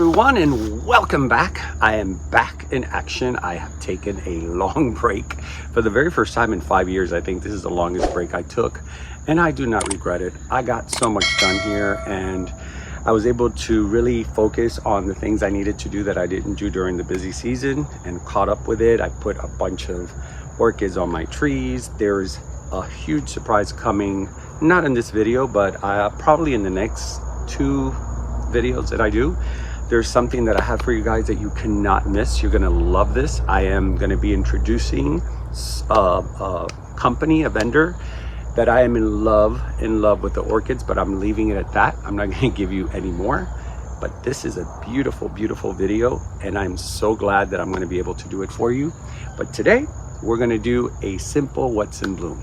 everyone, and welcome back. I am back in action. I have taken a long break for the very first time in 5 years. I think this is the longest break I took, and I do not regret it. I got so much done here, and I was able to really focus on the things I needed to do that I didn't do during the busy season and caught up with it. I put a bunch of orchids on my trees. There's a huge surprise coming, not in this video, but probably in the next 2 videos that I do. There's something that I have for you guys that you cannot miss. You're gonna love this. I am gonna be introducing a company, a vendor that I am in love with the orchids, but I'm leaving it at that. I'm not gonna give you any more, but this is a beautiful, beautiful video, and I'm so glad that I'm gonna be able to do it for you. But today, we're gonna do a simple what's in bloom.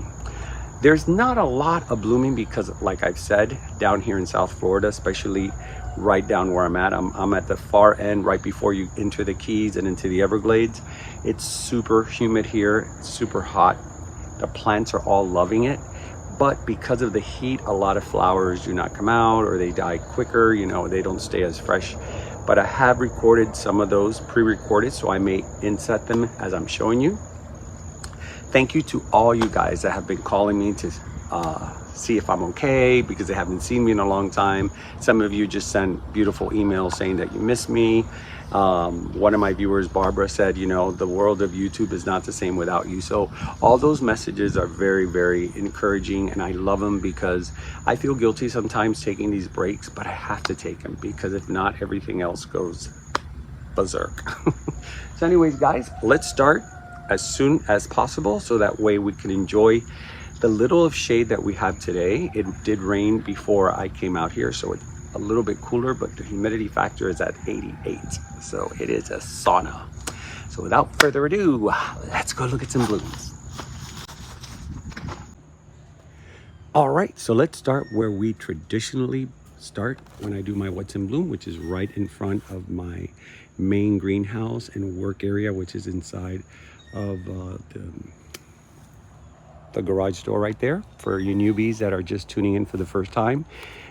There's not a lot of blooming because, like I've said, down here in South Florida, especially right down where I'm at. I'm at the far end, right before you enter the Keys and into the Everglades. It's super humid here, it's super hot. The plants are all loving it, but because of the heat, a lot of flowers do not come out, or they die quicker, you know, they don't stay as fresh. But I have recorded some of those, pre-recorded, so I may inset them as I'm showing you. Thank you to all you guys that have been calling me to see if I'm okay, because they haven't seen me in a long time. Some of you just sent beautiful emails saying that you miss me. One of my viewers, Barbara, said, you know, the world of YouTube is not the same without you. So all those messages are very, very encouraging, and I love them because I feel guilty sometimes taking these breaks, but I have to take them because if not, everything else goes berserk. So anyways, guys, let's start as soon as possible so that way we can enjoy the little of shade that we have today. It did rain before I came out here, so it's a little bit cooler, but the humidity factor is at 88, so it is a sauna. So without further ado, let's go look at some blooms. All right, so let's start where we traditionally start when I do my what's in bloom, which is right in front of my main greenhouse and work area, which is inside of the garage door right there. For you newbies that are just tuning in for the first time,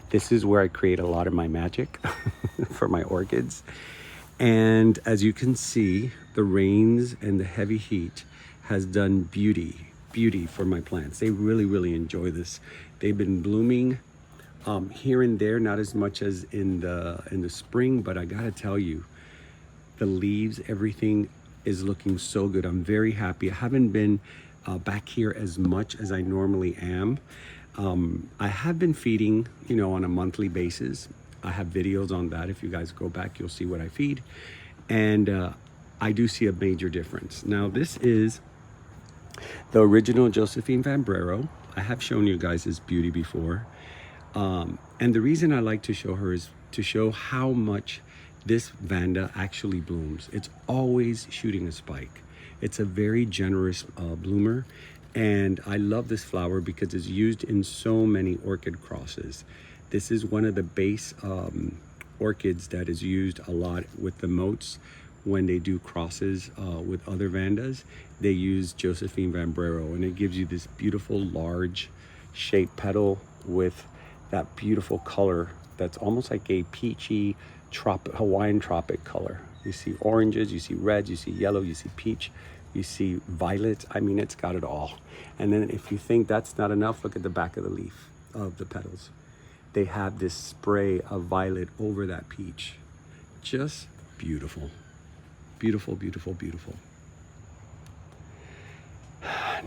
this is where I create a lot of my magic for my orchids. And as you can see, the rains and the heavy heat has done beauty for my plants. They really enjoy this. They've been blooming here and there, not as much as in the spring, but I gotta tell you, the leaves, everything is looking so good. I'm very happy. I haven't been back here as much as I normally am. I have been feeding, you know, on a monthly basis. I have videos on that. If you guys go back, you'll see what I feed. And I do see a major difference. Now, this is the original Josephine Vambrero. I have shown you guys this beauty before. And the reason I like to show her is to show how much this vanda actually blooms. It's always shooting a spike. It's a very generous bloomer, and I love this flower because it's used in so many orchid crosses. This is one of the base orchids that is used a lot with the moats when they do crosses with other vandas. They use Josephine Vambrero, and it gives you this beautiful large shaped petal with that beautiful color that's almost like a peachy Hawaiian tropic color. You see oranges, you see reds, you see yellow, you see peach, you see violet. I mean, it's got it all. And then if you think that's not enough, look at the back of the leaf of the petals. They have this spray of violet over that peach. Just beautiful. Beautiful.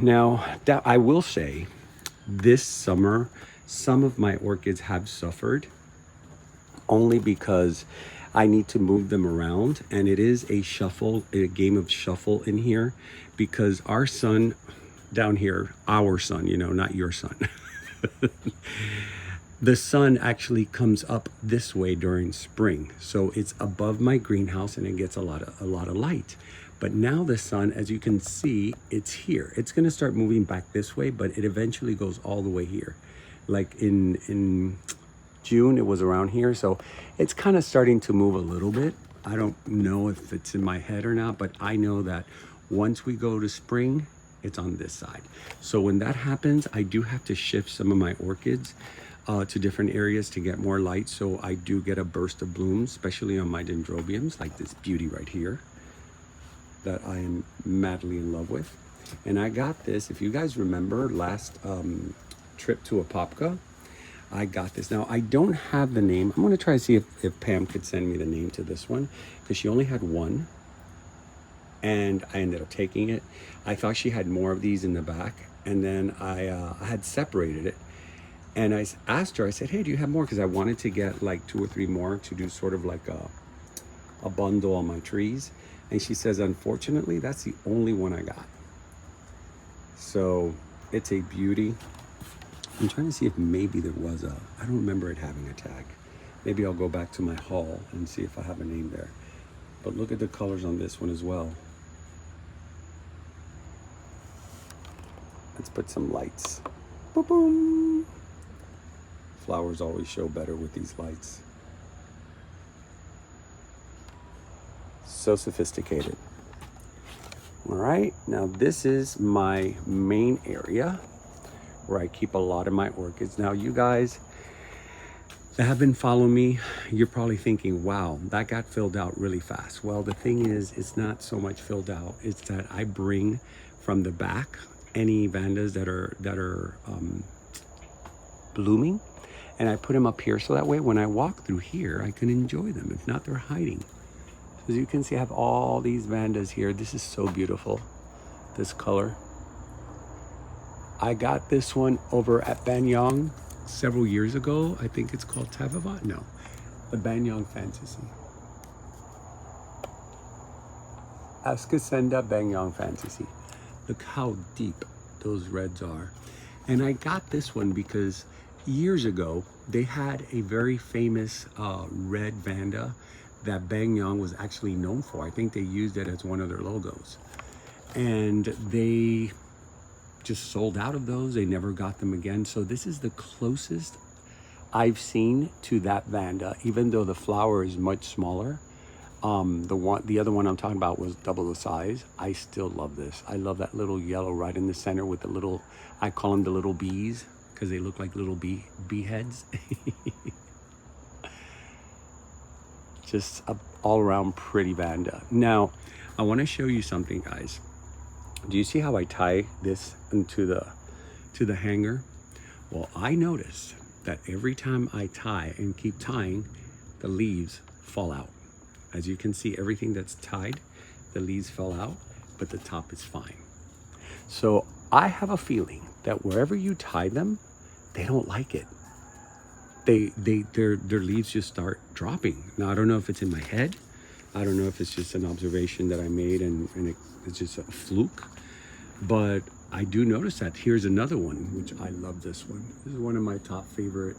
Now, that I will say, this summer, some of my orchids have suffered only because I need to move them around, and it is a game of shuffle in here, because our sun down here, our sun, you know, not your sun, the sun actually comes up this way during spring, so it's above my greenhouse and it gets a lot of light. But now the sun, as you can see, it's here. It's going to start moving back this way, but it eventually goes all the way here. Like in June, it was around here, so it's kind of starting to move a little bit. I don't know if it's in my head or not, but I know that once we go to spring, it's on this side. So when that happens, I do have to shift some of my orchids to different areas to get more light. So I do get a burst of blooms, especially on my dendrobiums, like this beauty right here that I am madly in love with. And I got this, if you guys remember last trip to Apopka, I got this. Now, I don't have the name. I'm going to try to see if Pam could send me the name to this one, because she only had one. And I ended up taking it. I thought she had more of these in the back. And then I had separated it. And I asked her, I said, hey, do you have more? Because I wanted to get like 2 or 3 more to do sort of like a bundle on my trees. And she says, unfortunately, that's the only one I got. So it's a beauty. I'm trying to see if maybe there was I don't remember it having a tag. Maybe I'll go back to my haul and see if I have a name there. But look at the colors on this one as well. Let's put some lights. Boom, boom. Flowers always show better with these lights. So sophisticated. All right, now this is my main area where I keep a lot of my orchids. Now you guys that have been following me, you're probably thinking, wow, that got filled out really fast. Well, the thing is, it's not so much filled out. It's that I bring from the back any vandas that are blooming, and I put them up here so that way when I walk through here, I can enjoy them. If not, they're hiding. As you can see, I have all these vandas here. This is so beautiful, this color. I got this one over at Banyang several years ago. I think it's called Tavavat. No, the Banyang Fantasy. Askasenda Banyang Fantasy. Look how deep those reds are. And I got this one because years ago, they had a very famous red vanda that Banyang was actually known for. I think they used it as one of their logos. And they just sold out of those. They never got them again. So this is the closest I've seen to that vanda, even though the flower is much smaller. The other one I'm talking about was double the size. I still love this. I love that little yellow right in the center with the little, I call them the little bees, because they look like little bee heads. Just a all around pretty vanda. Now, I want to show you something, guys. Do you see how I tie this into the hanger? Well, I noticed that every time I tie and keep tying, the leaves fall out. As you can see, everything that's tied, the leaves fell out, but the top is fine. So I have a feeling that wherever you tie them, they don't like it. Their leaves just start dropping. Now, I don't know if it's in my head. I don't know if it's just an observation that I made and it's just a fluke. But I do notice that. Here's another one, which I love this one. This is one of my top favorite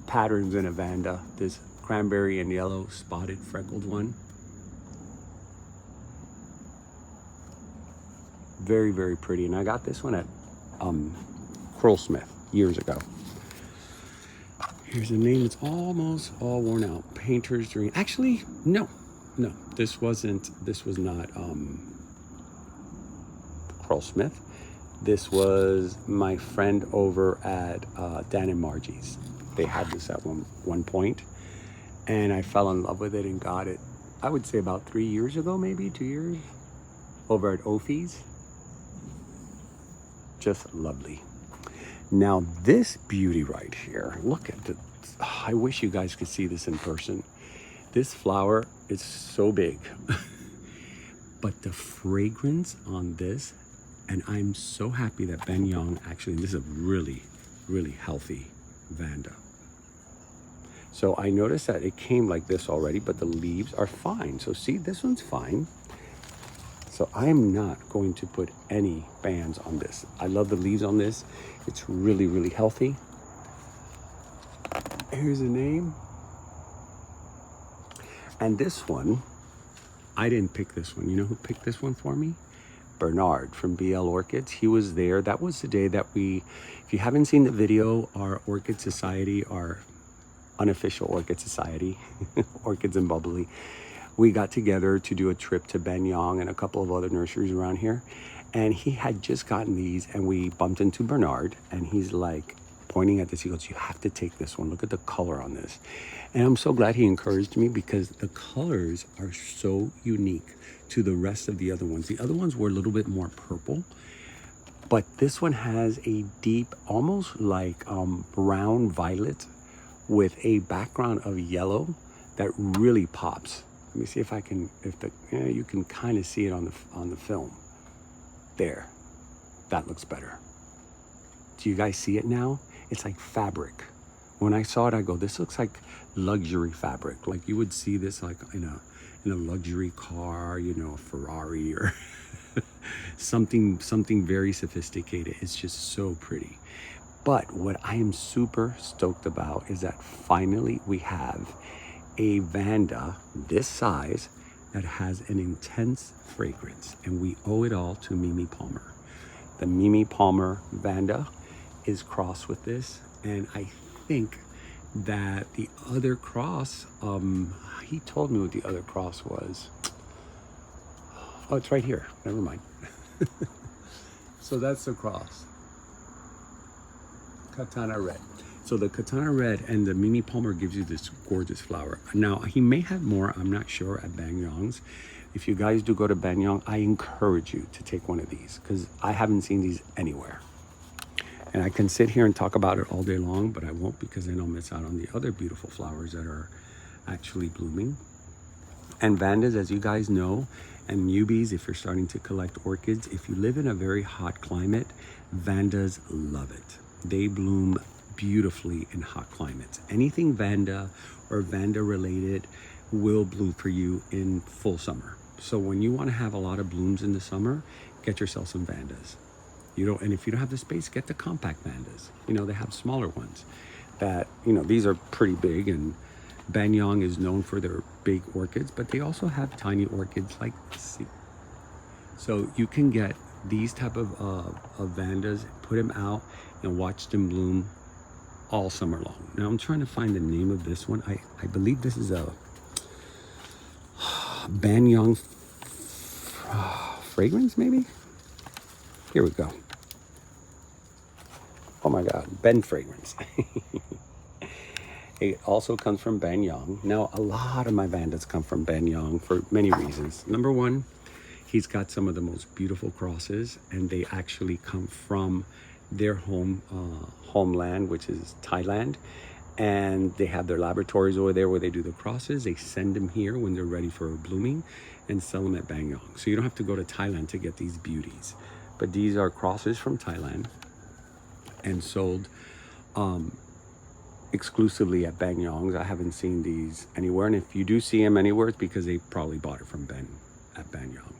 patterns in a vanda. This cranberry and yellow spotted freckled one. Very, very pretty. And I got this one at Smith years ago. Here's the name. It's almost all worn out. Painter's Dream. Actually, no. This was not Carl Smith. This was my friend over at Dan and Margie's. They had this at one point, and I fell in love with it and got it. I would say about 3 years ago, maybe 2 years, over at Ophi's. Just lovely. Now this beauty right here, look at the, I wish you guys could see this in person. This flower is so big, but the fragrance on this, and I'm so happy that Banyang actually, this is a really, really healthy vanda. So I noticed that it came like this already, but the leaves are fine. So see, this one's fine. So I'm not going to put any bands on this. I love the leaves on this. It's really, really healthy. Here's the name. And this one, I didn't pick this one. You know who picked this one for me? Bernard from BL Orchids. He was there. That was the day that we, if you haven't seen the video, our Orchid Society, our unofficial Orchid Society, Orchids and Bubbly, we got together to do a trip to Banyang and a couple of other nurseries around here. And he had just gotten these, and we bumped into Bernard, and he's like, pointing at this. He goes, you have to take this one. Look at the color on this. And I'm so glad he encouraged me, because the colors are so unique to the rest of the other ones. The other ones were a little bit more purple, but this one has a deep, almost like brown violet with a background of yellow that really pops. Let me see if I can, you can kind of see it on the film. There, that looks better. Do you guys see it now? It's like fabric. When I saw it, I go, this looks like luxury fabric. Like you would see this like in a luxury car, you know, a Ferrari or something very sophisticated. It's just so pretty. But what I am super stoked about is that finally we have a vanda this size that has an intense fragrance, and we owe it all to Mimi Palmer. The Mimi Palmer vanda is crossed with this, and I think that the other cross, he told me what the other cross was. Oh, it's right here. Never mind. So that's the cross. Katana red. So the Katana red and the Mimi Palmer gives you this gorgeous flower. Now, he may have more, I'm not sure, at Banyang's. If you guys do go to Banyang, I encourage you to take one of these, because I haven't seen these anywhere. And I can sit here and talk about it all day long, but I won't, because then I'll miss out on the other beautiful flowers that are actually blooming. And vandas, as you guys know, and newbies, if you're starting to collect orchids, if you live in a very hot climate, vandas love it. They bloom beautifully in hot climates. Anything vanda or vanda related will bloom for you in full summer. So when you want to have a lot of blooms in the summer, get yourself some vandas. And if you don't have the space, get the compact vandas. You know, they have smaller ones that, you know, these are pretty big, and Banyang is known for their big orchids, but they also have tiny orchids like this. So you can get these type of vandas, put them out and watch them bloom all summer long. Now I'm trying to find the name of this one. I believe this is a Banyang fragrance, maybe? Here we go. Oh my God, Ben fragrance. It also comes from Banyang. Now, a lot of my vandas come from Banyang for many reasons. Number one, he's got some of the most beautiful crosses, and they actually come from their homeland, which is Thailand. And they have their laboratories over there where they do the crosses. They send them here when they're ready for blooming and sell them at Banyang. So you don't have to go to Thailand to get these beauties. But these are crosses from Thailand and sold exclusively at Banyang's. I haven't seen these anywhere. And if you do see them anywhere, it's because they probably bought it from Ben at Banyang.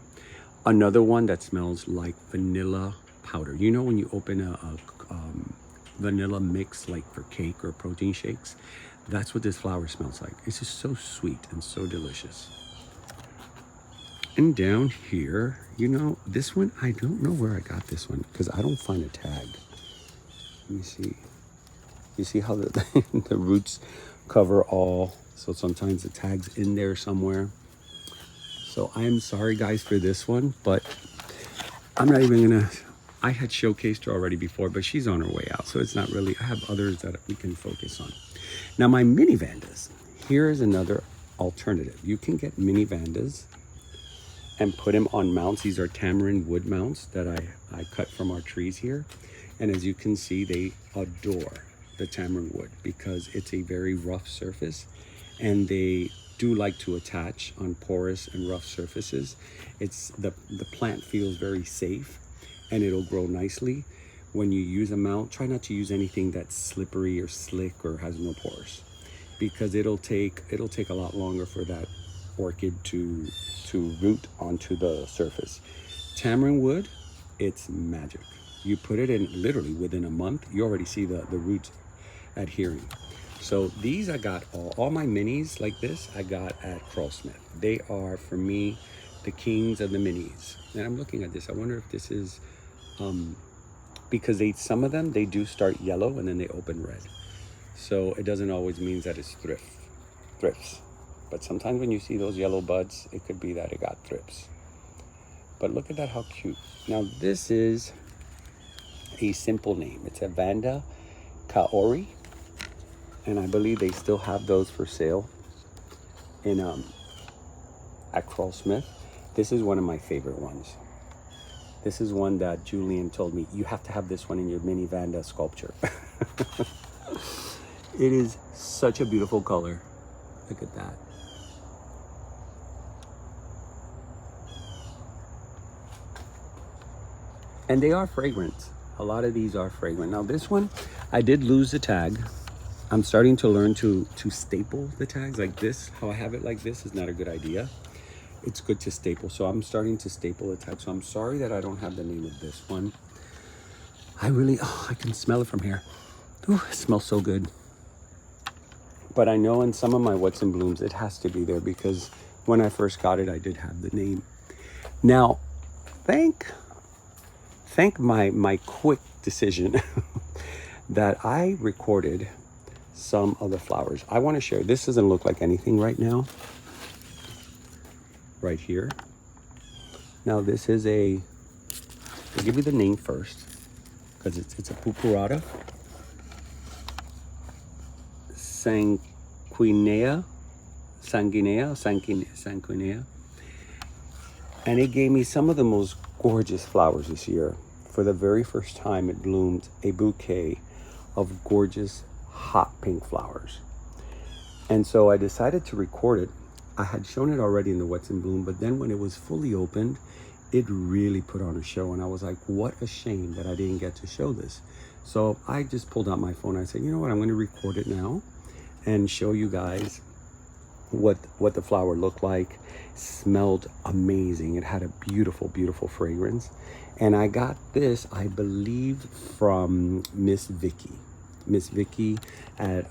Another one that smells like vanilla powder. You know when you open a vanilla mix, like for cake or protein shakes? That's what this flower smells like. It's just so sweet and so delicious. And down here, you know, this one, I don't know where I got this one, because I don't find a tag. Let me see. You see how the roots cover all, so sometimes the tag's in there somewhere. So I am sorry guys for this one, but I'm not even gonna, I had showcased her already before, but she's on her way out. So it's not really, I have others that we can focus on. Now my mini vandas, here is another alternative. You can get mini vandas and put them on mounts. These are tamarind wood mounts that I cut from our trees here. And as you can see, they adore the tamarind wood because it's a very rough surface, and they do like to attach on porous and rough surfaces. It's the plant feels very safe, and it'll grow nicely. When you use a mount, try not to use anything that's slippery or slick or has no pores, because it'll take a lot longer for that orchid to root onto the surface. Tamarind wood, it's magic. You put it in literally within a month, you already see the roots adhering. So these I got, all my minis like this, I got at Smith. They are, for me, the kings of the minis. And I'm looking at this, I wonder if this is, because some of them, they do start yellow and then they open red. So it doesn't always mean that it's thrifts. But sometimes when you see those yellow buds, it could be that it got thrips. But look at that, how cute. Now this is a simple name. It's a Vanda Kaori, and I believe they still have those for sale in at Carl Smith. This is one of my favorite ones. This is one that Julian told me, you have to have this one in your mini vanda sculpture. It is such a beautiful color. Look at that. And they are fragrant. A lot of these are fragrant. Now this one, I did lose the tag. I'm starting to learn to staple the tags like this. How I have it like this is not a good idea. It's good to staple. So I'm starting to staple the tag. So I'm sorry that I don't have the name of this one. I can smell it from here. Ooh, it smells so good. But I know in some of my What's in Blooms, it has to be there because when I first got it, I did have the name. Now, thank my quick decision that I recorded some of the flowers. I want to share. This doesn't look like anything right now. Right here. Now this is I'll give you the name first because it's a purpurata. Sanguinea. And it gave me some of the most gorgeous flowers this year. For the very first time, it bloomed a bouquet of gorgeous hot pink flowers. And so I decided to record it. I had shown it already in the What's in Bloom, but then when it was fully opened, it really put on a show. And I was like, what a shame that I didn't get to show this. So I just pulled out my phone. I said, you know what, I'm going to record it now and show you guys what the flower looked like. Smelled amazing. It had a beautiful, beautiful fragrance. And I got this, I believe, from Miss Vicky at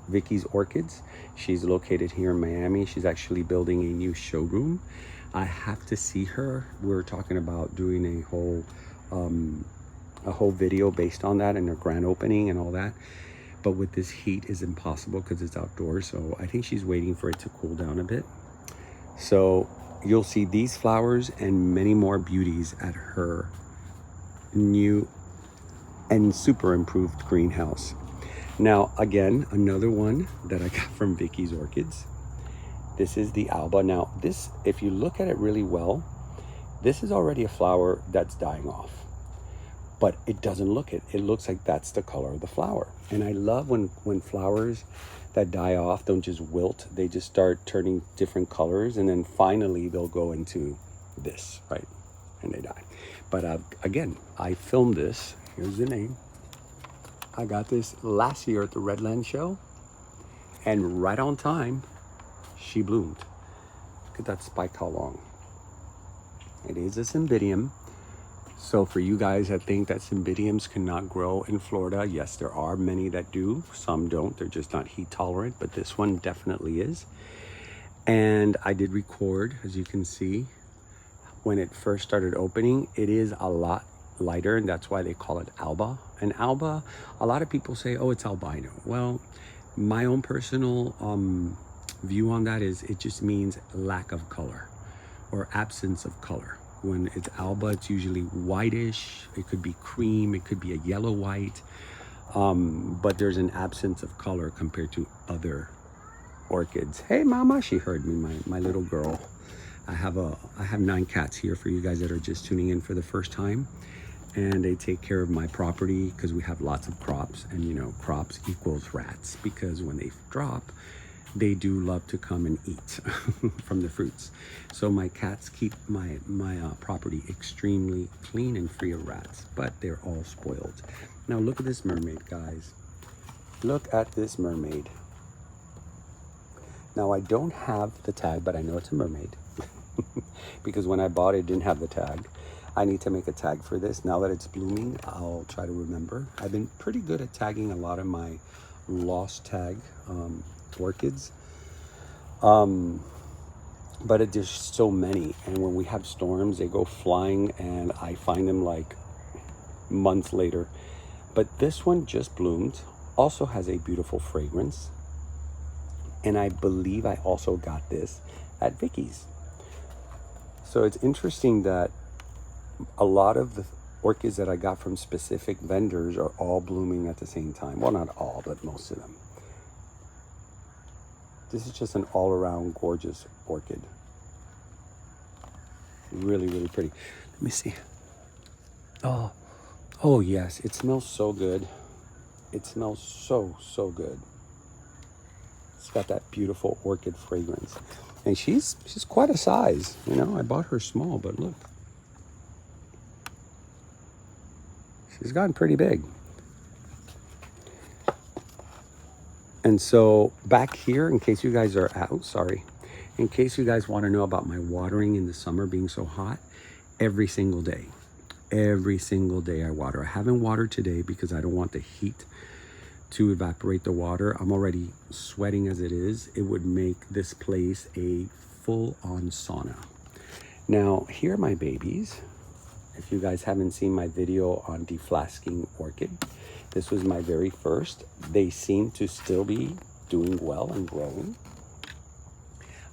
Vicky's Orchids. She's located here in Miami. She's actually building a new showroom. I have to see her. We're talking about doing a whole video based on that and her grand opening and all that. But with this heat is impossible because it's outdoors. So I think she's waiting for it to cool down a bit. So you'll see these flowers and many more beauties at her new and super improved greenhouse. Now, again, another one that I got from Vicky's Orchids. This is the Alba. Now, this, if you look at it really well, this is already a flower that's dying off. But it doesn't look it. It looks like that's the color of the flower. And I love when flowers that die off don't just wilt. They just start turning different colors. And then finally, they'll go into this, right? And they die. But again, I filmed this. Here's the name. I got this last year at the Redland show. And right on time, she bloomed. Look at that spike, how long. It is a cymbidium. So for you guys that think that cymbidiums cannot grow in Florida, yes, there are many that do. Some don't. They're just not heat tolerant, but this one definitely is. And I did record, as you can see, when it first started opening. It is a lot lighter, and that's why they call it Alba. And Alba, a lot of people say, oh, it's albino. Well, my own personal view on that is it just means lack of color or absence of color. When it's Alba, it's usually whitish. It could be cream. It could be a yellow white. But there's an absence of color compared to other orchids. Hey, mama, she heard me, my little girl. I have 9 cats here for you guys that are just tuning in for the first time. And they take care of my property because we have lots of crops. And, you know, crops equals rats because when they drop, they do love to come and eat from the fruits. So my cats keep my property extremely clean and free of rats, but they're all spoiled. Now look at this mermaid, guys. Look at this mermaid. Now I don't have the tag, but I know it's a mermaid because when I bought it, it didn't have the tag. I need to make a tag for this. Now that it's blooming, I'll try to remember. I've been pretty good at tagging a lot of my lost tag orchids, but there's so many, and when we have storms, they go flying, and I find them like months later. But this one just bloomed, also has a beautiful fragrance, and I believe I also got this at Vicky's. So it's interesting that a lot of orchids that I got from specific vendors are all blooming at the same time. Well, not all, but most of them. This is just an all-around gorgeous orchid. Really, really pretty. Let me see. Oh yes, it smells so good. It smells so good. It's got that beautiful orchid fragrance. And she's quite a size, you know. I bought her small, but look. She's gotten pretty big. And so back here, in case you guys are out, in case you guys want to know about my watering in the summer being so hot, every single day I water. I haven't watered today because I don't want the heat to evaporate the water. I'm already sweating as it is. It would make this place a full-on sauna. Now, here are my babies. If you guys haven't seen my video on deflasking orchid, this was my very first. They seem to still be doing well and growing.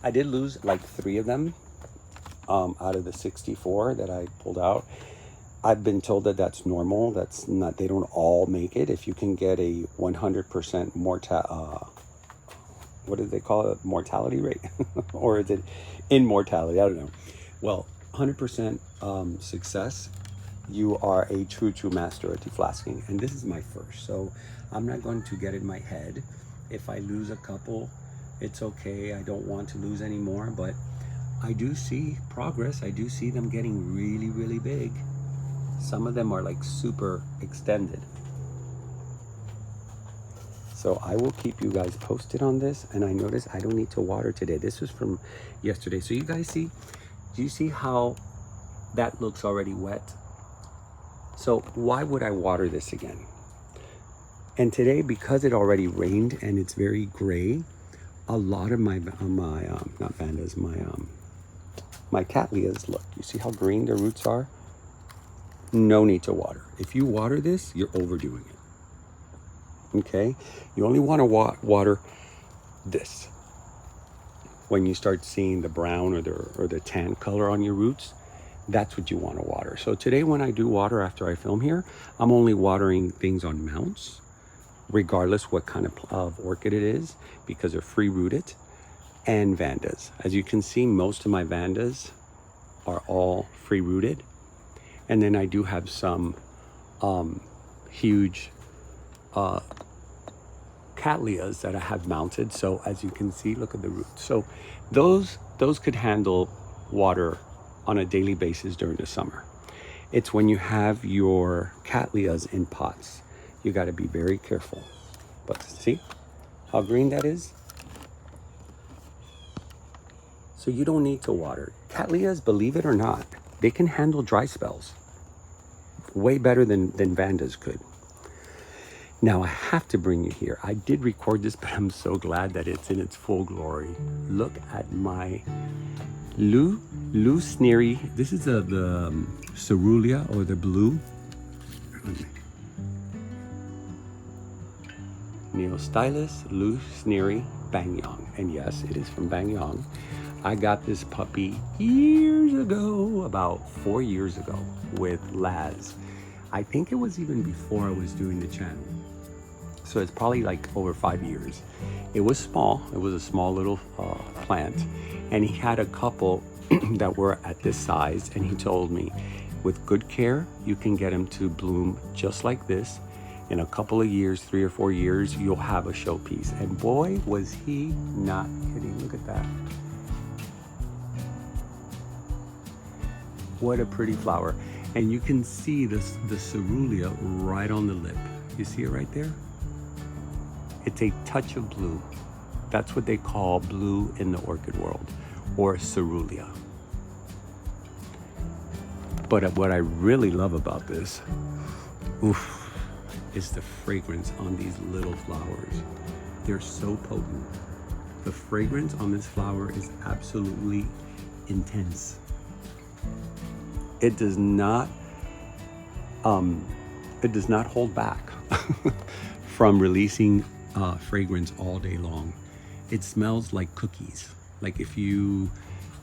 I did lose like 3 of them out of the 64 that I pulled out. I've been told that that's normal. That's not, they don't all make it. If you can get a 100% what do they call it? Mortality rate? Or is it immortality? I don't know. Well, 100% success, you are a true master at deflasking. And this is my first. So I'm not going to get in my head. If I lose a couple, it's okay. I don't want to lose any more, but I do see progress. I do see them getting really, really big. Some of them are like super extended. So I will keep you guys posted on this. And I noticed I don't need to water today. This was from yesterday. So you guys see, do you see how that looks already wet? So why would I water this again? And today, because it already rained and it's very gray, a lot of my not vandas, my cattleyas, look, you see how green their roots are? No need to water. If you water this, you're overdoing it. Okay? You only want to water this. When you start seeing the brown or the tan color on your roots, that's what you want to water. So today when I do water after I film here, I'm only watering things on mounts, regardless what kind of orchid it is, because they're free rooted, and vandas. As you can see, most of my vandas are all free rooted. And then I do have some huge cattleyas that I have mounted. So as you can see, look at the roots. So those could handle water on a daily basis during the summer. It's when you have your cattleyas in pots, you got to be very careful. But see how green that is? So you don't need to water. Cattleyas, believe it or not, they can handle dry spells way better than vandas could. Now I have to bring you here. I did record this, but I'm so glad that it's in its full glory. Look at my Lusneri. This is the cerulean or the blue. Neostylus Lusneri Bangyang. And yes, it is from Bangyang. I got this puppy years ago, about 4 years ago, with Laz. I think it was even before I was doing the channel. So it's probably like over 5 years. It was small. It was a small little plant. And he had a couple that were at this size. And he told me, with good care, you can get him to bloom just like this. In a couple of years, 3 or 4 years, you'll have a showpiece. And boy, was he not kidding. Look at that. What a pretty flower. And you can see the cerulean right on the lip. You see it right there? It's a touch of blue. That's what they call blue in the orchid world, or cerulean. But what I really love about this, is the fragrance on these little flowers. They're so potent. The fragrance on this flower is absolutely intense. It does not hold back from releasing fragrance all day long. It smells like cookies. Like if you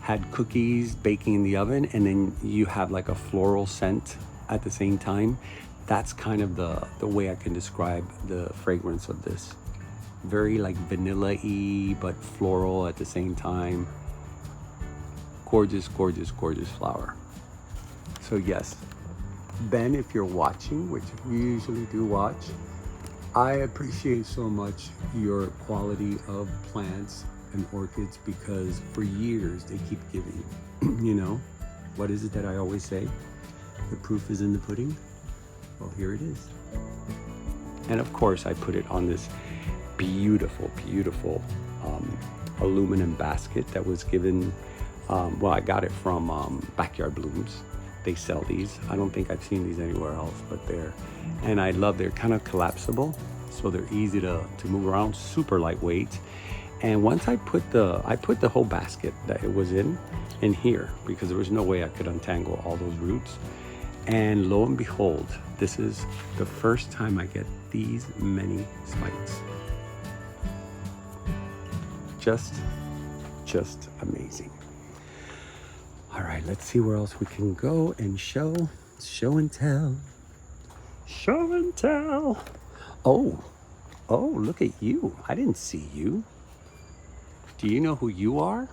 had cookies baking in the oven and then you have like a floral scent at the same time. That's kind of the way I can describe the fragrance of this. Very like vanilla-y, but floral at the same time. Gorgeous, gorgeous, gorgeous flower. So yes, Ben, if you're watching, which we usually do watch, I appreciate so much your quality of plants and orchids, because for years they keep giving. You know, what is it that I always say? The proof is in the pudding. Well, here it is. And of course I put it on this beautiful, beautiful aluminum basket that was given, well, I got it from Backyard Blooms. They sell these. I don't think I've seen these anywhere else, but and I love, they're kind of collapsible, so they're easy to move around, super lightweight. And once I put the whole basket that it was in here, because there was no way I could untangle all those roots. And lo and behold, this is the first time I get these many spikes. Just amazing. All right, let's see where else we can go and show and tell. Show and tell. Oh, look at you. I didn't see you. Do you know who you are?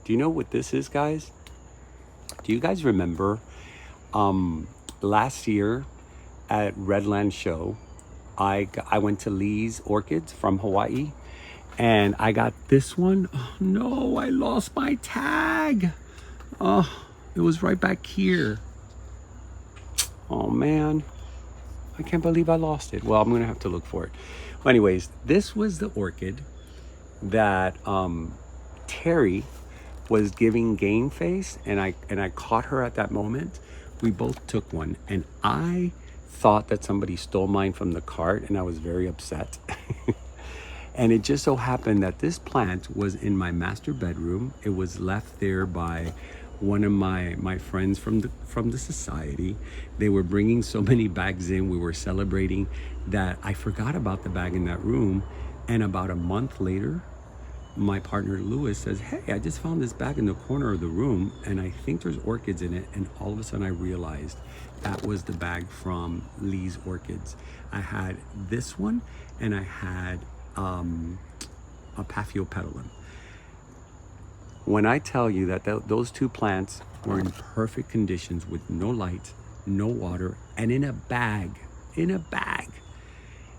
Do you know what this is, guys? Do you guys remember last year at Redland Show, I went to Lee's Orchids from Hawaii, and I got this one. Oh no, I lost my tag. Oh, it was right back here. Oh man, I can't believe I lost it. Well, I'm gonna have to look for it. Well, anyways, this was the orchid that Terry was giving game face, and I caught her at that moment. We both took one, and I thought that somebody stole mine from the cart, and I was very upset. And it just so happened that this plant was in my master bedroom. It was left there by one of my friends from the society. They were bringing so many bags in, we were celebrating, that I forgot about the bag in that room. And about a month later, my partner Lewis says, hey, I just found this bag in the corner of the room, and I think there's orchids in it. And all of a sudden I realized that was the bag from Lee's Orchids. I had this one, and I had a Paphiopedilum. When I tell you that those two plants were in perfect conditions with no light, no water, and in a bag.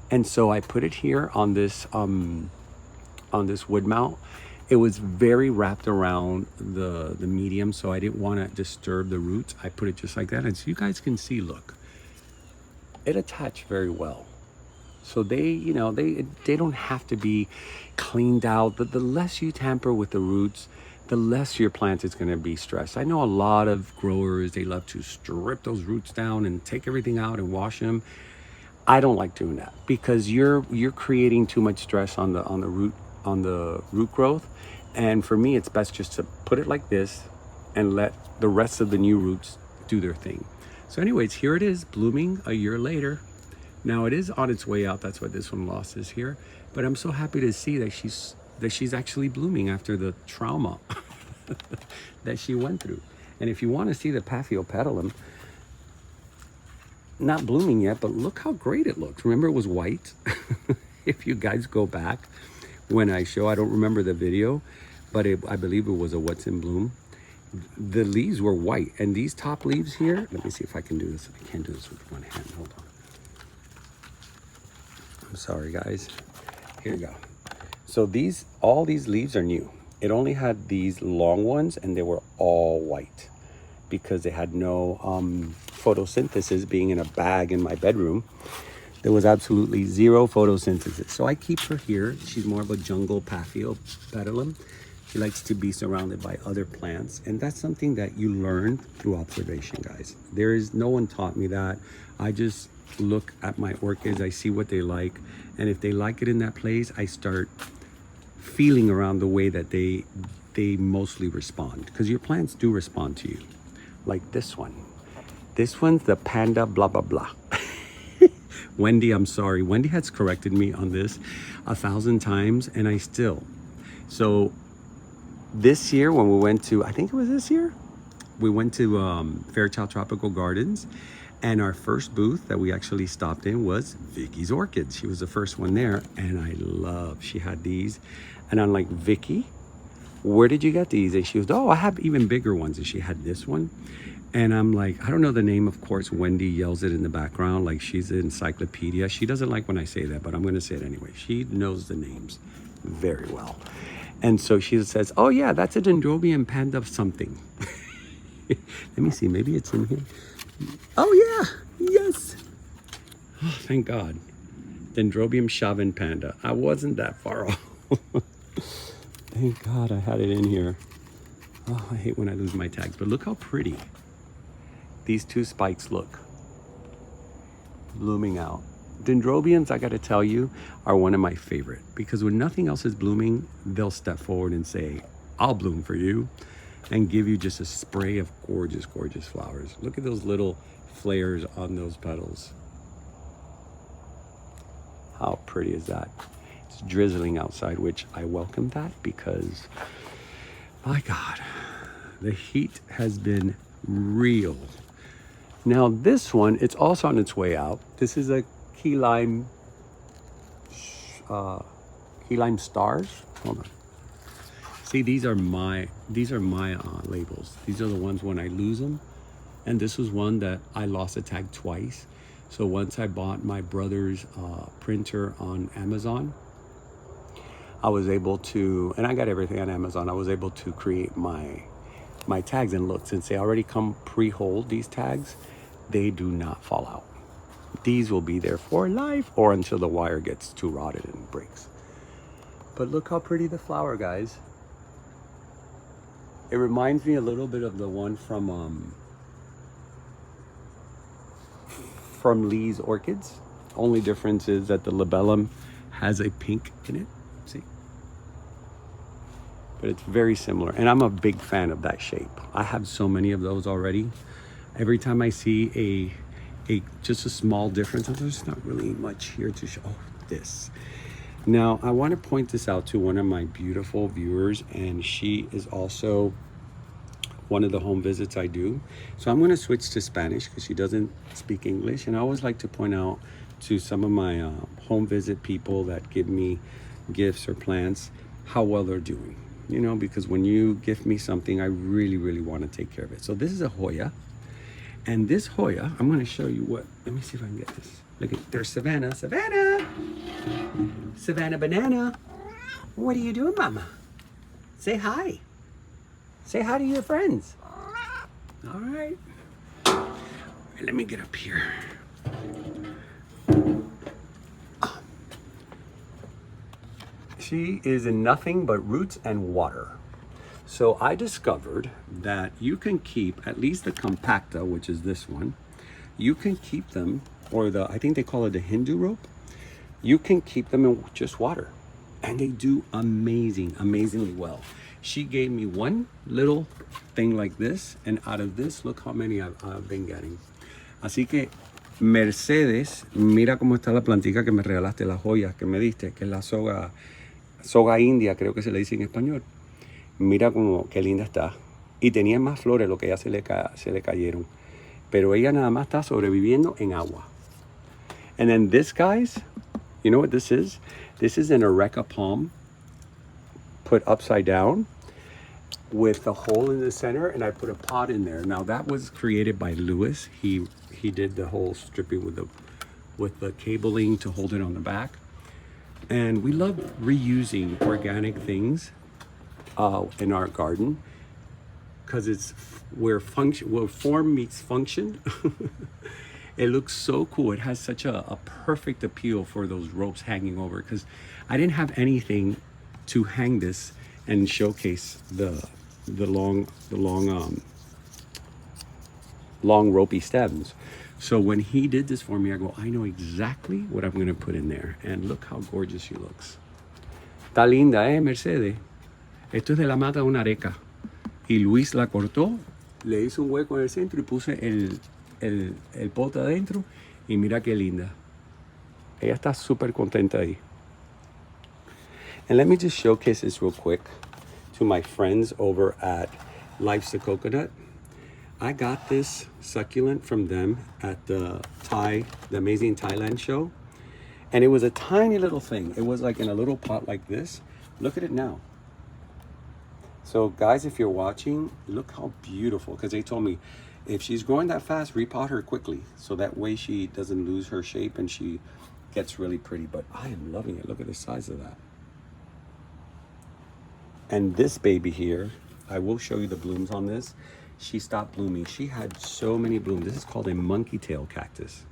And so I put it here on this wood mount. It was very wrapped around the medium, so I didn't want to disturb the roots. I put it just like that, and so you guys can see, look, it attached very well. So they don't have to be cleaned out. The less you tamper with the roots, the less your plant is going to be stressed. I know a lot of growers, they love to strip those roots down and take everything out and wash them. I don't like doing that, because you're creating too much stress on the root growth. And for me, it's best just to put it like this and let the rest of the new roots do their thing. So anyways, here it is, blooming a year later. Now it is on its way out. That's why this one lost is here. But I'm so happy to see that she's actually blooming after the trauma that she went through. And if you want to see the Paphiopedilum, not blooming yet, but look how great it looks. Remember, it was white. If you guys go back when I don't remember the video, but I believe it was a What's in Bloom. The leaves were white, and these top leaves here, let me see if I can do this. I can't do this with one hand. Hold on. I'm sorry, guys. Here you go. So all these leaves are new. It only had these long ones, and they were all white because they had no photosynthesis. Being in a bag in my bedroom, there was absolutely zero photosynthesis. So I keep her here. She's more of a jungle Paphiopedilum. She likes to be surrounded by other plants, and that's something that you learn through observation, guys. No one taught me that. I just look at my orchids, I see what they like, and if they like it in that place, I start feeling around the way that they mostly respond, because your plants do respond to you. Like this one. This one's the panda blah blah blah. Wendy, I'm sorry. Wendy has corrected me on this 1,000 times, and I still. So this year when we went to, I think it was this year, we went to Fairchild Tropical Gardens, and our first booth that we actually stopped in was Vicky's Orchids. She was the first one there, and I love, she had these. And I'm like, Vicky, where did you get these? And she was, oh, I have even bigger ones. And she had this one. And I'm like, I don't know the name, of course. Wendy yells it in the background like she's an encyclopedia. She doesn't like when I say that, but I'm going to say it anyway. She knows the names very well. And so she says, oh yeah, that's a Dendrobium panda something. Let me see, maybe it's in here. Oh yeah, yes. Oh, thank God. Dendrobium Chauvin panda. I wasn't that far off. Thank God I had it in here. Oh, I hate when I lose my tags, but look how pretty these two spikes look, blooming out. Dendrobiums, I gotta tell you, are one of my favorite, because when nothing else is blooming, they'll step forward and say, I'll bloom for you, and give you just a spray of gorgeous, gorgeous flowers. Look at those little flares on those petals. How pretty is that? It's drizzling outside, which I welcome that, because my God, the heat has been real. Now this one, it's also on its way out. This is a key lime stars. Hold on. See, these are my labels. These are the ones when I lose them. And this was one that I lost a tag twice. So once I bought my brother's printer on Amazon, I was able to, and I got everything on Amazon, I was able to create my tags. And look, since they already come pre-holed, these tags, they do not fall out. These will be there for life, or until the wire gets too rotted and breaks. But look how pretty the flower, guys. It reminds me a little bit of the one from Lee's Orchids. Only difference is that the labellum has a pink in it. See? But it's very similar, and I'm a big fan of that shape. I have so many of those already. Every time I see just a small difference, there's not really much here to show. Oh, this. Now, I want to point this out to one of my beautiful viewers, and she is also one of the home visits I do. So I'm going to switch to Spanish because she doesn't speak English. And I always like to point out to some of my home visit people that give me gifts or plants how well they're doing. You know, because when you gift me something, I really, really want to take care of it. So this is a Hoya. And this Hoya, I'm going to show you what, let me see if I can get this. Look at, there's Savannah. Savannah! Savannah Banana. What are you doing, Mama? Say hi. Say hi to your friends. All right. Let me get up here. She is in nothing but roots and water. So I discovered that you can keep at least the compacta, which is this one. You can keep them, or I think they call it the Hindu rope. You can keep them in just water, and they do amazingly well. She gave me one little thing like this, and out of this, look how many I've been getting. Así que, Mercedes, mira cómo está la plantica que me regalaste, las joyas que me diste, que es la soga india, creo que se le dice en español. Mira como qué linda está. Y tenía más flores lo que ya se le cayeron. Pero ella nada más está sobreviviendo en agua. And then this, guys, you know what this is? This is an Areca palm put upside down with a hole in the center, and I put a pot in there. Now that was created by Lewis. He did the whole stripping with the cabling to hold it on the back. And we love reusing organic things in our garden, because it's where form meets function. It looks so cool. It has such a perfect appeal for those ropes hanging over, because I didn't have anything to hang this and showcase the long ropey stems. So when he did this for me, I go, I know exactly what I'm going to put in there. And look how gorgeous she looks. Está linda, Mercedes? Esto es de la mata de una areca. Y Luis la cortó, le hizo un hueco en el centro y puse el pote adentro. Y mira qué linda. Ella está súper contenta ahí. And let me just showcase this real quick to my friends over at Life's a Coconut. I got this succulent from them at the Amazing Thailand show. And it was a tiny little thing. It was like in a little pot like this. Look at it now. So guys, if you're watching, look how beautiful, because they told me if she's growing that fast, repot her quickly. So that way she doesn't lose her shape and she gets really pretty. But I am loving it. Look at the size of that. And this baby here, I will show you the blooms on this. She stopped blooming. She had so many blooms. This is called a monkey tail cactus.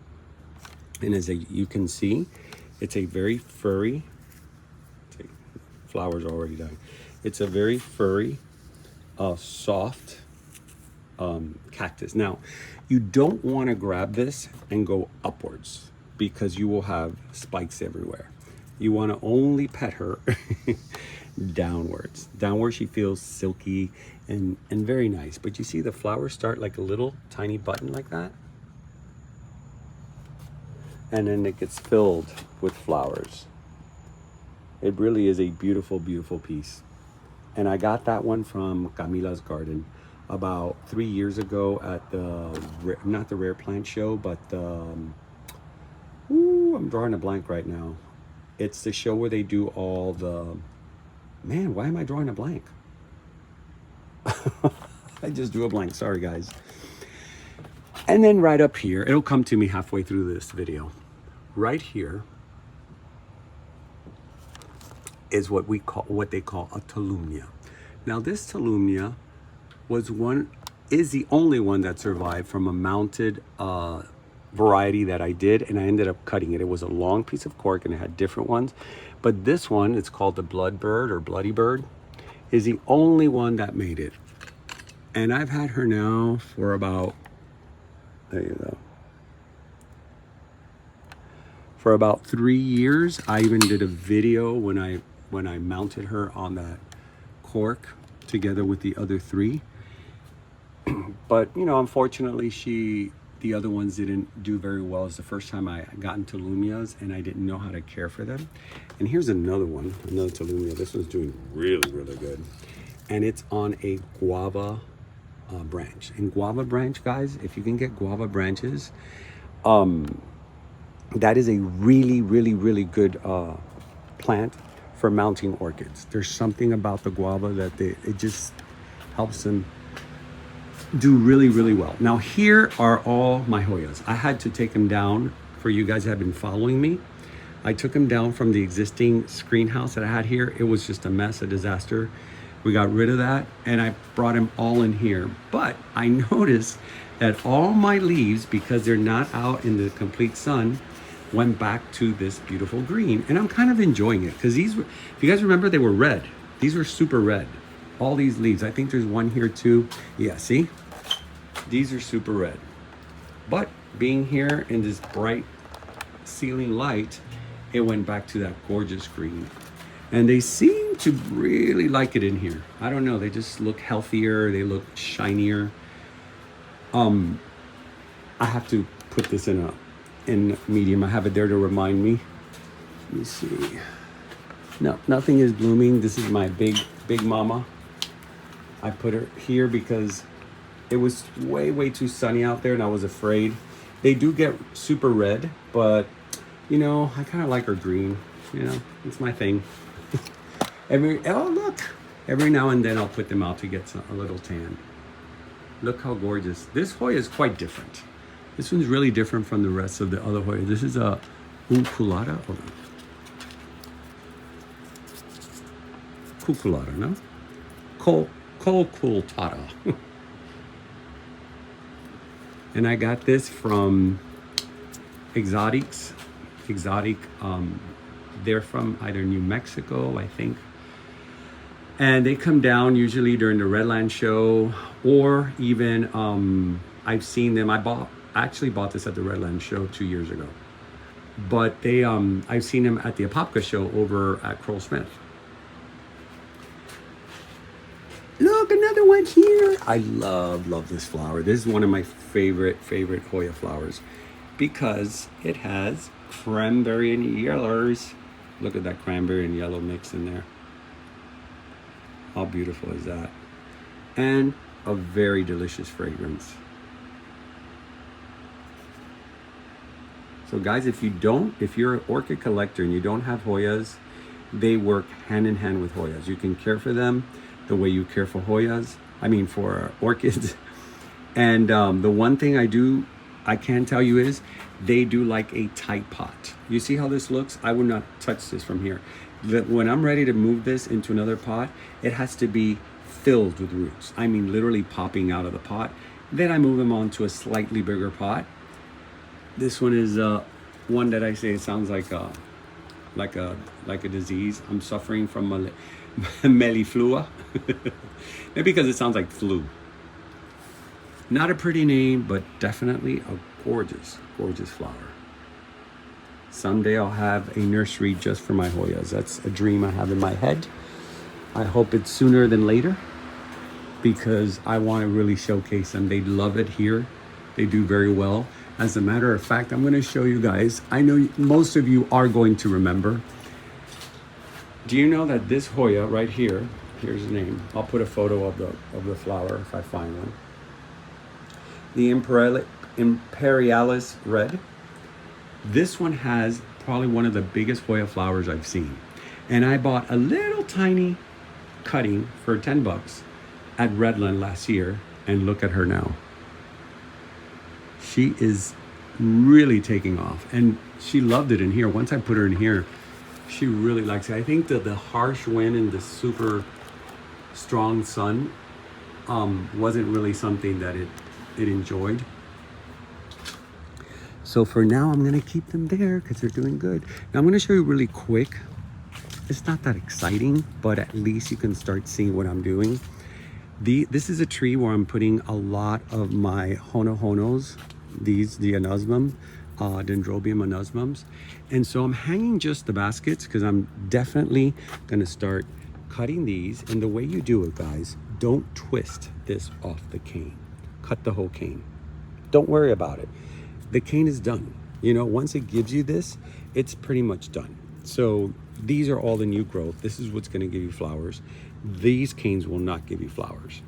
And as you can see, it's a very furry, flowers are already dying. It's a very furry, soft cactus. Now, you don't want to grab this and go upwards because you will have spikes everywhere. You want to only pet her downwards. Downward she feels silky and very nice. But you see the flowers start like a little tiny button like that. And then it gets filled with flowers. It really is a beautiful, beautiful piece. And I got that one from Camila's garden about 3 years ago at the, not the Rare Plant Show, but I'm drawing a blank right now. It's the show where they do all the, man, why am I drawing a blank? I just drew a blank, sorry guys. And then right up here, it'll come to me halfway through this video. Right here is what they call a tolumnia. Now this tolumnia is the only one that survived from a mounted variety that I did, and I ended up cutting it. It was a long piece of cork and it had different ones. But this one, it's called the Blood Bird or Bloody Bird, is the only one that made it. And I've had her now for about, there you go, for about 3 years. I even did a video when I mounted her on that cork together with the other 3. But you know, unfortunately the other ones didn't do very well. It's the first time I got into Tolumnias and I didn't know how to care for them. And here's another one, another Tolumnia. This one's doing really, really good. And it's on a guava branch. And guava branch, guys, if you can get guava branches, that is a really, really, really good plant for mounting orchids. There's something about the guava that it just helps them do really, really well. Now here are all my Hoyas. I had to take them down. For you guys that have been following me, I took them down from the existing screen house that I had here. It was just a mess, a disaster. We got rid of that and I brought them all in here. But I noticed that all my leaves, because they're not out in the complete sun, went back to this beautiful green. And I'm kind of enjoying it because these were, if you guys remember, they were red. These were super red. All these leaves. I think there's one here too. Yeah, see? These are super red. But being here in this bright ceiling light, it went back to that gorgeous green. And they seem to really like it in here. I don't know, they just look healthier, they look shinier. I have to put this in medium. I have it there to remind me. Let me see. No, nothing is blooming. This is my big mama. I put her here because it was way too sunny out there and I was afraid. They do get super red, but you know, I kind of like her green. You know, it's my thing. Oh look, every now and then I'll put them out to get a little tan. Look how gorgeous. This Hoya is quite different. This one's really different from the rest of the other Hoya. This is a unculata. Hold on. Cuculata, no? Colculata. And I got this from Exotic. They're from either New Mexico, I think. And they come down usually during the Redland show, or even I've seen them. I actually bought this at the Redland show 2 years ago. But they I've seen them at the Apopka show over at Kroll Smith. Look, another one here. I love this flower. This is one of my favorite Hoya flowers because it has cranberry and yellows. Look at that cranberry and yellow mix in there. How beautiful is that? And a very delicious fragrance. So guys, if you're an orchid collector and you don't have Hoyas, they work hand in hand with Hoyas. You can care for them the way you care for Hoyas, for orchids. And the one thing I can tell you is they do like a tight pot. You see how this looks? I would not touch this from here. When I'm ready to move this into another pot, it has to be filled with roots. Literally popping out of the pot. Then I move them on to a slightly bigger pot. This one is one that I say it sounds like a disease. I'm suffering from meliflua. Maybe because it sounds like flu. Not a pretty name, but definitely a gorgeous, gorgeous flower. Someday I'll have a nursery just for my Hoyas. That's a dream I have in my head. I hope it's sooner than later because I want to really showcase them. They love it here. They do very well. As a matter of fact, I'm going to show you guys. I know most of you are going to remember. Do you know that this Hoya right here, here's the name. I'll put a photo of the flower if I find one. The Imperialis Red. This one has probably one of the biggest Hoya flowers I've seen. And I bought a little tiny cutting for 10 bucks at Redland last year, and look at her now. She is really taking off, and she loved it in here. Once I put her in here, she really likes it. I think that the harsh wind and the super strong sun wasn't really something that it enjoyed. So for now, I'm gonna keep them there because they're doing good. Now I'm gonna show you really quick. It's not that exciting, but at least you can start seeing what I'm doing. This is a tree where I'm putting a lot of my honos, the anosmum, Dendrobium anosmums. And so I'm hanging just the baskets because I'm definitely gonna start cutting these. And the way you do it, guys, don't twist this off the cane. Cut the whole cane. Don't worry about it. The cane is done. Once it gives you this, it's pretty much done. So these are all the new growth. This is what's gonna give you flowers. These canes will not give you flowers.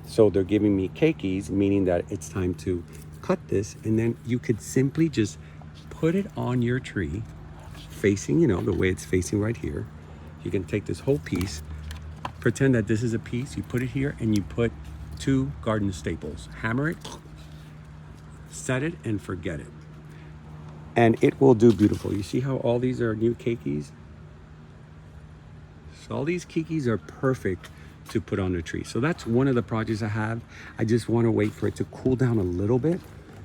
So they're giving me keikis, meaning that it's time to cut this, and then you could simply just put it on your tree, facing, the way it's facing right here. You can take this whole piece, pretend that this is a piece, you put it here, and you put 2 garden staples. Hammer it, set it, and forget it. And it will do beautiful. You see how all these are new keikis? So all these keikis are perfect to put on the tree. So that's one of the projects I have. I just want to wait for it to cool down a little bit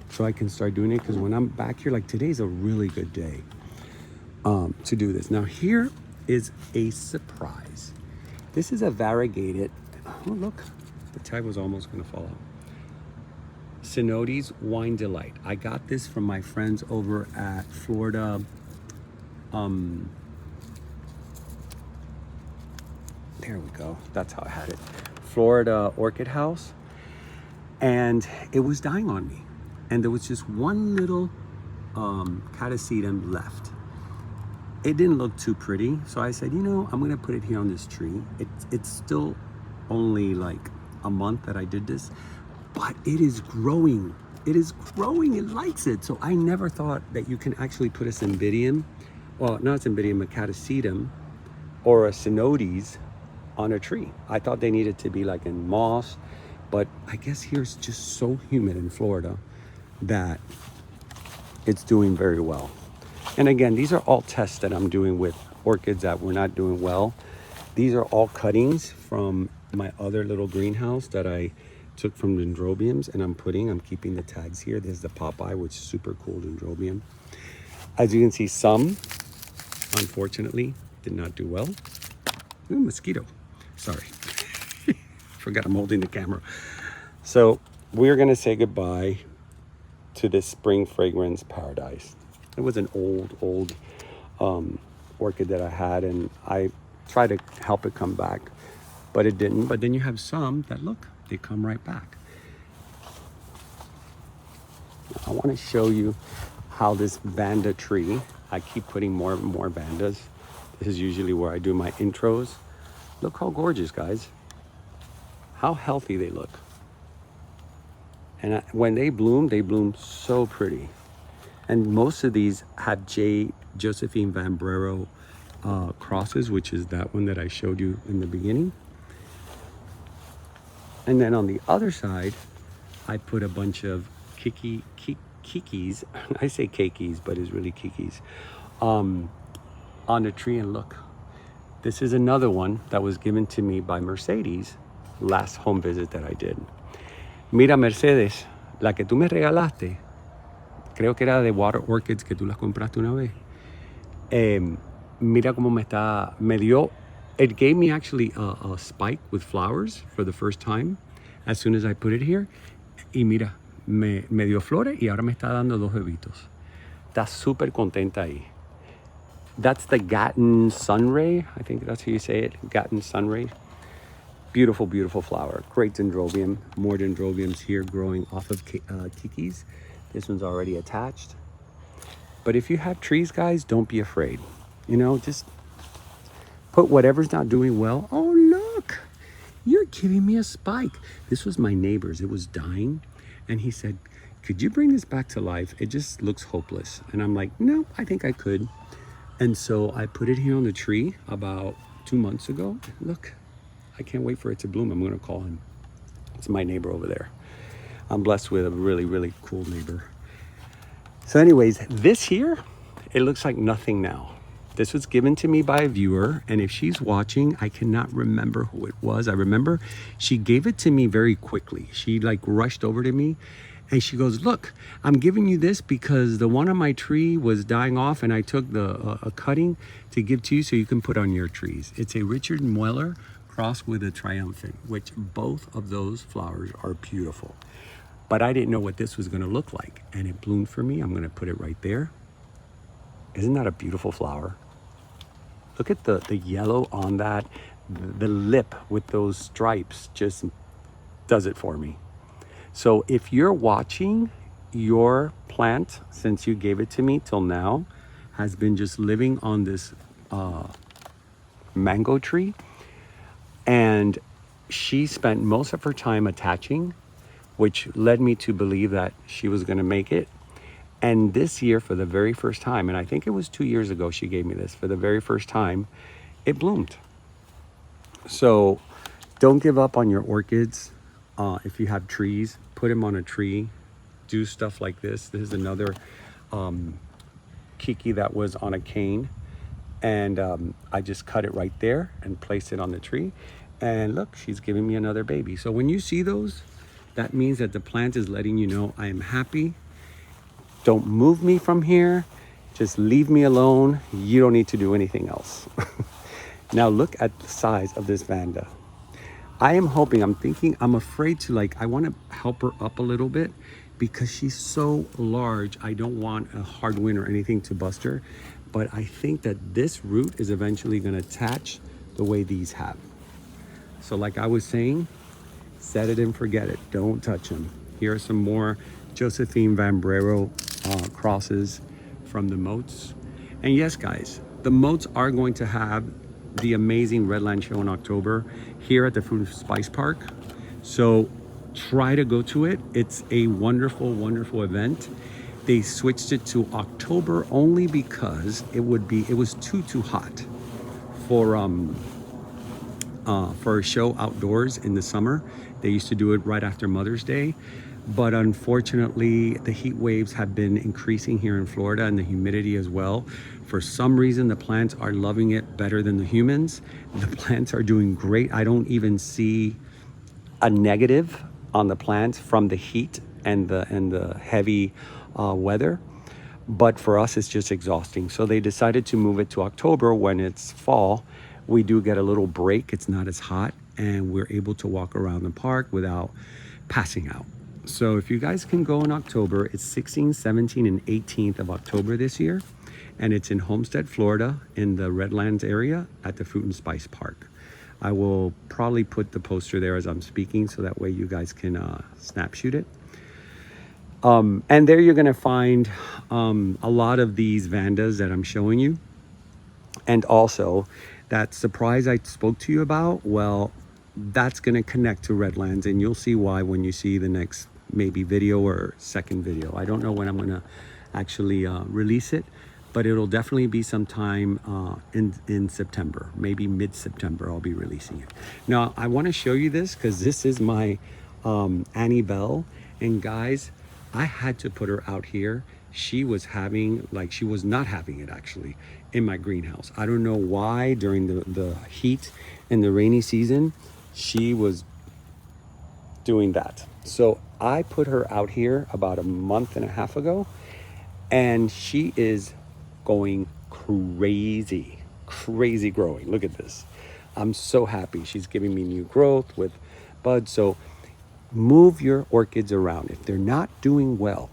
so I can start doing it, because when I'm back here, like today's a really good day to do this. Now here is a surprise. This is a variegated, oh look, the tag was almost gonna fall out. Cenotes Wine Delight. I got this from my friends over at Florida, there we go, that's how I had it. Florida Orchid House. And it was dying on me. And there was just one little catasetum left. It didn't look too pretty. So I said, I'm gonna put it here on this tree. It's still only like a month that I did this, but it is growing. It is growing, it likes it. So I never thought that you can actually put a cymbidium, well, not cymbidium, a catasetum or a cenotes on a tree. I thought they needed to be like in moss, but I guess here it's just so humid in Florida that it's doing very well. And again, these are all tests that I'm doing with orchids that were not doing well. These are all cuttings from my other little greenhouse that I took from dendrobiums, and I'm keeping the tags here. There's the Popeye, which is super cool dendrobium. As you can see, some, unfortunately, did not do well. Ooh, mosquito. Sorry. Forgot I'm holding the camera. So we're gonna say goodbye to this spring fragrance paradise. It was an old orchid that I had, and I tried to help it come back, but it didn't. But then you have some that, look, they come right back. I want to show you how this vanda tree, I keep putting more and more vandas. This is usually where I do my intros. Look how gorgeous, guys. How healthy they look. And when they bloom so pretty. And most of these have Josephine Van Brero crosses, which is that one that I showed you in the beginning. And then on the other side, I put a bunch of kikis. I say keikis, but it's really kikis, on the tree. And look, this is another one that was given to me by Mercedes last home visit that I did. Mira, Mercedes, la que tú me regalaste, creo que era de water orchids que tú las compraste una vez. Mira cómo me dio, it gave me actually a spike with flowers for the first time as soon as I put it here. Y mira, me dio flores y ahora me está dando dos bebitos. Está súper contenta ahí. That's the Gatton Sunray. I think that's how you say it, Gatton Sunray. Beautiful, beautiful flower. Great dendrobium. More dendrobiums here growing off of kikis. This one's already attached. But if you have trees, guys, don't be afraid. You know, just put whatever's not doing well. Oh, look, you're giving me a spike. This was my neighbor's. It was dying. And he said, could you bring this back to life? It just looks hopeless. And I'm like, no, I think I could. And so I put it here on the tree about 2 months ago. Look, I can't wait for it to bloom. I'm going to call him. It's my neighbor over there. I'm blessed with a really, really cool neighbor. So anyways, this here, it looks like nothing now. This was given to me by a viewer, and if she's watching, I cannot remember who it was. I remember she gave it to me very quickly. She like rushed over to me and she goes, look, I'm giving you this because the one on my tree was dying off and I took a cutting to give to you so you can put on your trees. It's a Richard Mueller crossed with a triumphant, which both of those flowers are beautiful. But I didn't know what this was going to look like, and it bloomed for me. I'm going to put it right there. Isn't that a beautiful flower? Look at the yellow on that. The lip with those stripes just does it for me. So if you're watching, your plant, since you gave it to me till now, has been just living on this mango tree. And she spent most of her time attaching, which led me to believe that she was going to make it. And this year, for the very first time, and I think it was 2 years ago she gave me this, for the very first time, it bloomed. So don't give up on your orchids. If you have trees, put them on a tree. Do stuff like this. This is another kiki that was on a cane. And I just cut it right there and placed it on the tree. And look, she's giving me another baby. So when you see those, that means that the plant is letting you know, I am happy. Don't move me from here. Just leave me alone. You don't need to do anything else. Now look at the size of this vanda. I am hoping, I'm afraid to I want to help her up a little bit because she's so large. I don't want a hard wind or anything to bust her. But I think that this root is eventually going to attach the way these have. So like I was saying, set it and forget it. Don't touch them. Here are some more Josephine Van Brero crosses from the moats. And yes, guys, the moats are going to have the amazing Redland show in October here at the Fruit and Spice Park. So try to go to it. It's a wonderful, wonderful event. They switched it to October only because it was too hot for a show outdoors in the summer. They used to do it right after Mother's Day. But unfortunately, the heat waves have been increasing here in Florida and the humidity as well. For some reason, the plants are loving it better than the humans. The plants are doing great. I don't even see a negative on the plants from the heat and the heavy weather. But for us, it's just exhausting. So they decided to move it to October when it's fall. We do get a little break. It's not as hot and we're able to walk around the park without passing out. So if you guys can go in October, it's 16th, 17th, and 18th of October this year. And it's in Homestead, Florida, in the Redlands area at the Fruit and Spice Park. I will probably put the poster there as I'm speaking so that way you guys can snapshot it. And there you're gonna find a lot of these vandas that I'm showing you. And also that surprise I spoke to you about, well, that's gonna connect to Redlands and you'll see why when you see the next maybe video or second video. I don't know when I'm gonna actually release it, but it'll definitely be sometime in September, maybe mid-September. I'll be releasing it. Now I want to show you this because this is my Annie Bell, and guys, I had to put her out here. She was having, like, she was not having it actually in my greenhouse. I don't know why. During the heat and the rainy season, she was doing that. So I put her out here about a month and a half ago, and she is going crazy growing. Look at this. I'm so happy. She's giving me new growth with buds. So move your orchids around. If they're not doing well,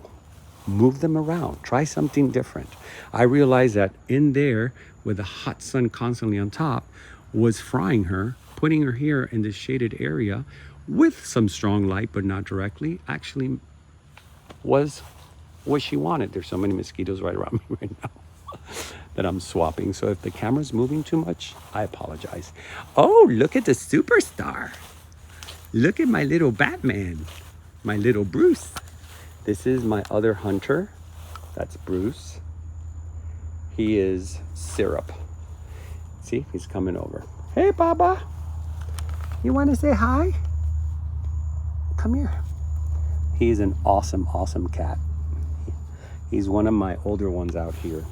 move them around. Try something different. I realized that in there with the hot sun constantly on top was frying her. Putting her here in this shaded area with some strong light but not directly actually was what she wanted. There's so many mosquitoes right around me right now that I'm swapping. So if the camera's moving too much, I apologize. Oh, look at the superstar. Look at my little Batman, my little Bruce. This is my other hunter. That's Bruce. He is Syrup. See, he's coming over. Hey, Baba. You want to say hi? Come here. He's an awesome cat. He's one of my older ones out here.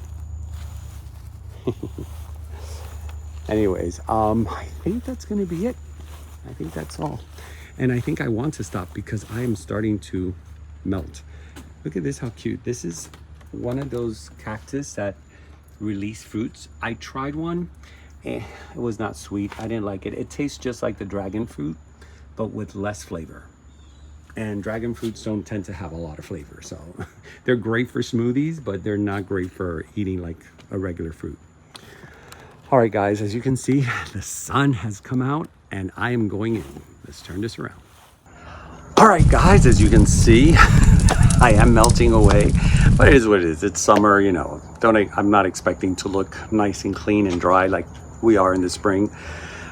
Anyways, I think that's going to be it. I think that's all. And I think I want to stop because I am starting to melt. Look at this, how cute. This is one of those cactus that release fruits. I tried one. It was not sweet. I didn't like it. It tastes just like the dragon fruit, but with less flavor. And dragon fruits don't tend to have a lot of flavor. So they're great for smoothies, but they're not great for eating like a regular fruit. All right, guys, as you can see, the sun has come out and I am going in. Let's turn this around. All right, guys, as you can see, I am melting away, but it is what it is. It's summer, you know. I'm not expecting to look nice and clean and dry like we are in the spring.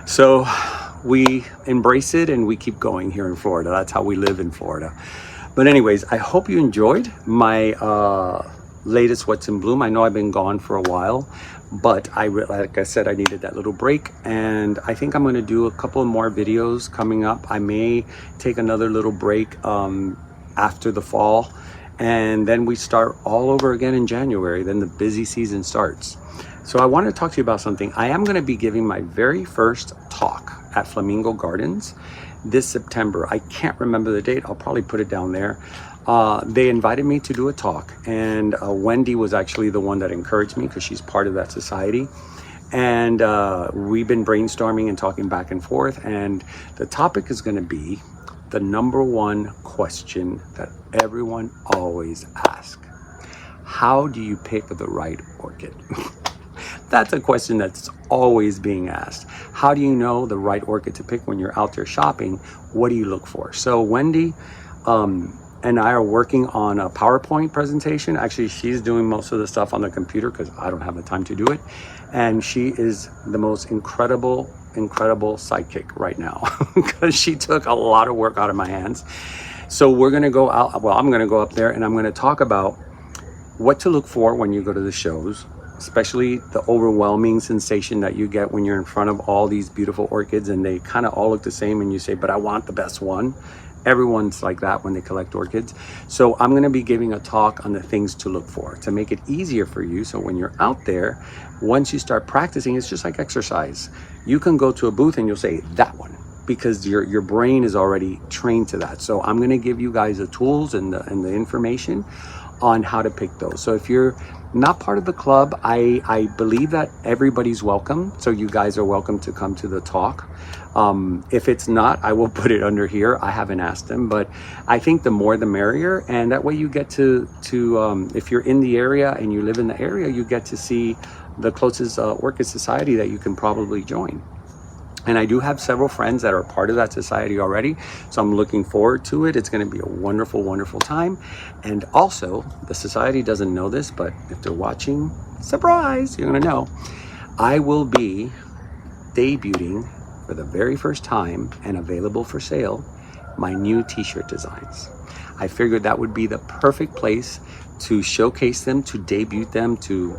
So we embrace it and we keep going here in Florida. That's how we live in Florida. But anyways, I hope you enjoyed my latest What's in Bloom. I know I've been gone for a while, but like I said, I needed that little break, and I think I'm going to do a couple of more videos coming up. I may take another little break after the fall, and then we start all over again in January. Then the busy season starts. So I want to talk to you about something. I am going to be giving my very first talk at Flamingo Gardens this September. I can't remember the date. I'll probably put it down there. They invited me to do a talk, and Wendy was actually the one that encouraged me because she's part of that society. And we've been brainstorming and talking back and forth, and the topic is going to be the #1 question that everyone always asks. How do you pick the right orchid? That's a question that's always being asked. How do you know the right orchid to pick when you're out there shopping? What do you look for? So Wendy and I are working on a PowerPoint presentation. Actually, she's doing most of the stuff on the computer because I don't have the time to do it. And she is the most incredible sidekick right now because she took a lot of work out of my hands. So we're going to go out. Well, I'm going to go up there and I'm going to talk about what to look for when you go to the shows, especially the overwhelming sensation that you get when you're in front of all these beautiful orchids and they kind of all look the same and you say, but I want the best one. Everyone's like that when they collect orchids. So I'm going to be giving a talk on the things to look for to make it easier for you. So when you're out there, once you start practicing, it's just like exercise. You can go to a booth and you'll say that one because your brain is already trained to that. So I'm going to give you guys the tools and the information on how to pick those. So if you're not part of the club, I believe that everybody's welcome. So you guys are welcome to come to the talk. If it's not, I will put it under here. I haven't asked them, but I think the more the merrier. And that way you get to if you're in the area and you live in the area, you get to see the closest orchid society that you can probably join. And I do have several friends that are part of that society already. So I'm looking forward to it. It's going to be a wonderful time. And also, the society doesn't know this, but if they're watching, surprise, you're going to know. I will be debuting for the very first time and available for sale my new t-shirt designs. I figured that would be the perfect place to showcase them, to debut them, to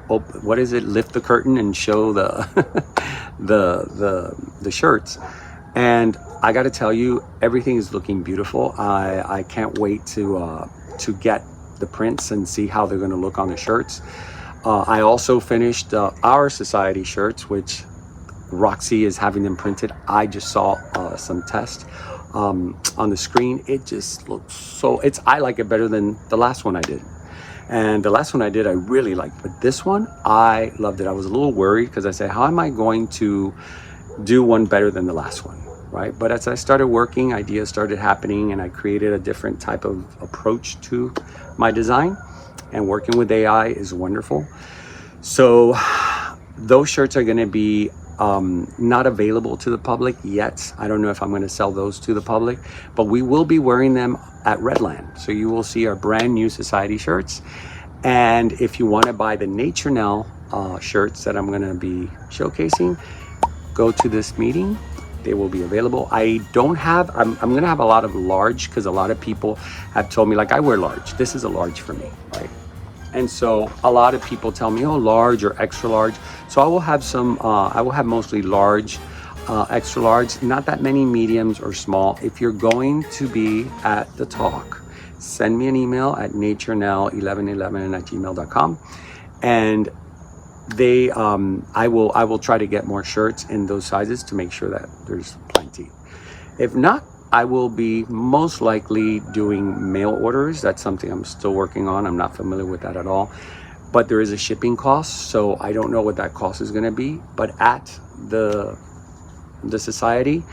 lift the curtain and show the the shirts. And I got to tell you, everything is looking beautiful. I can't wait to get the prints and see how they're going to look on the shirts. I also finished our society shirts, which Roxy is having them printed. I just saw some tests on the screen. It just looks so, I like it better than the last one I did. And the last one I did, I really liked, but this one, I loved it. I was a little worried because I said, how am I going to do one better than the last one, right? But as I started working, ideas started happening, and I created a different type of approach to my design, and working with AI is wonderful. So those shirts are going to be not available to the public yet. I don't know if I'm going to sell those to the public, but we will be wearing them at Redland. So you will see our brand new society shirts. And if you want to buy the Nature Nel shirts that I'm going to be showcasing, go to this meeting. They will be available. I'm going to have a lot of large, because a lot of people have told me, like, I wear large. This is a large for me, right? And so a lot of people tell me, oh, large or extra large. So I will have I will have mostly large, extra large, not that many mediums or small. If you're going to be at the talk, send me an email at naturenel1111@gmail.com. And I will try to get more shirts in those sizes to make sure that there's plenty. If not, I will be most likely doing mail orders. That's something I'm still working on. I'm not familiar with that at all, but there is a shipping cost, so I don't know what that cost is going to be. But at the society,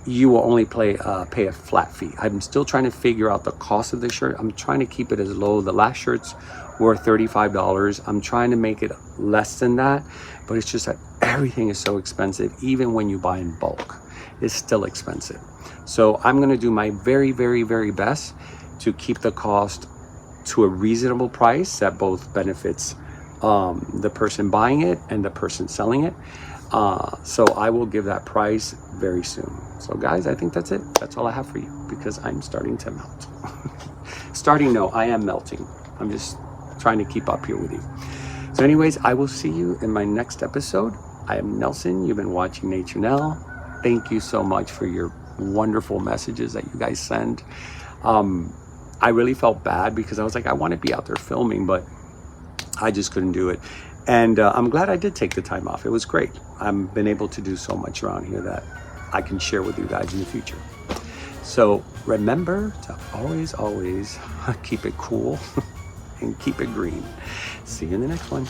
you will only pay a flat fee. I'm still trying to figure out the cost of the shirt. I'm trying to keep it as low. The last shirts were $35. I'm trying to make it less than that, but it's just that everything is so expensive. Even when you buy in bulk, it's still expensive. So I'm going to do my very, very, very best to keep the cost to a reasonable price that both benefits the person buying it and the person selling it. So I will give that price very soon. So guys, I think that's it. That's all I have for you, because I'm starting to melt. I am melting. I'm just trying to keep up here with you. So anyways, I will see you in my next episode. I am Nelson. You've been watching Nature Nel. Thank you so much for your wonderful messages that you guys send. I really felt bad because I was like, I want to be out there filming, but I just couldn't do it. And I'm glad I did take the time off. It was great. I've been able to do so much around here that I can share with you guys in the future. So remember to always keep it cool and keep it green. See you in the next one.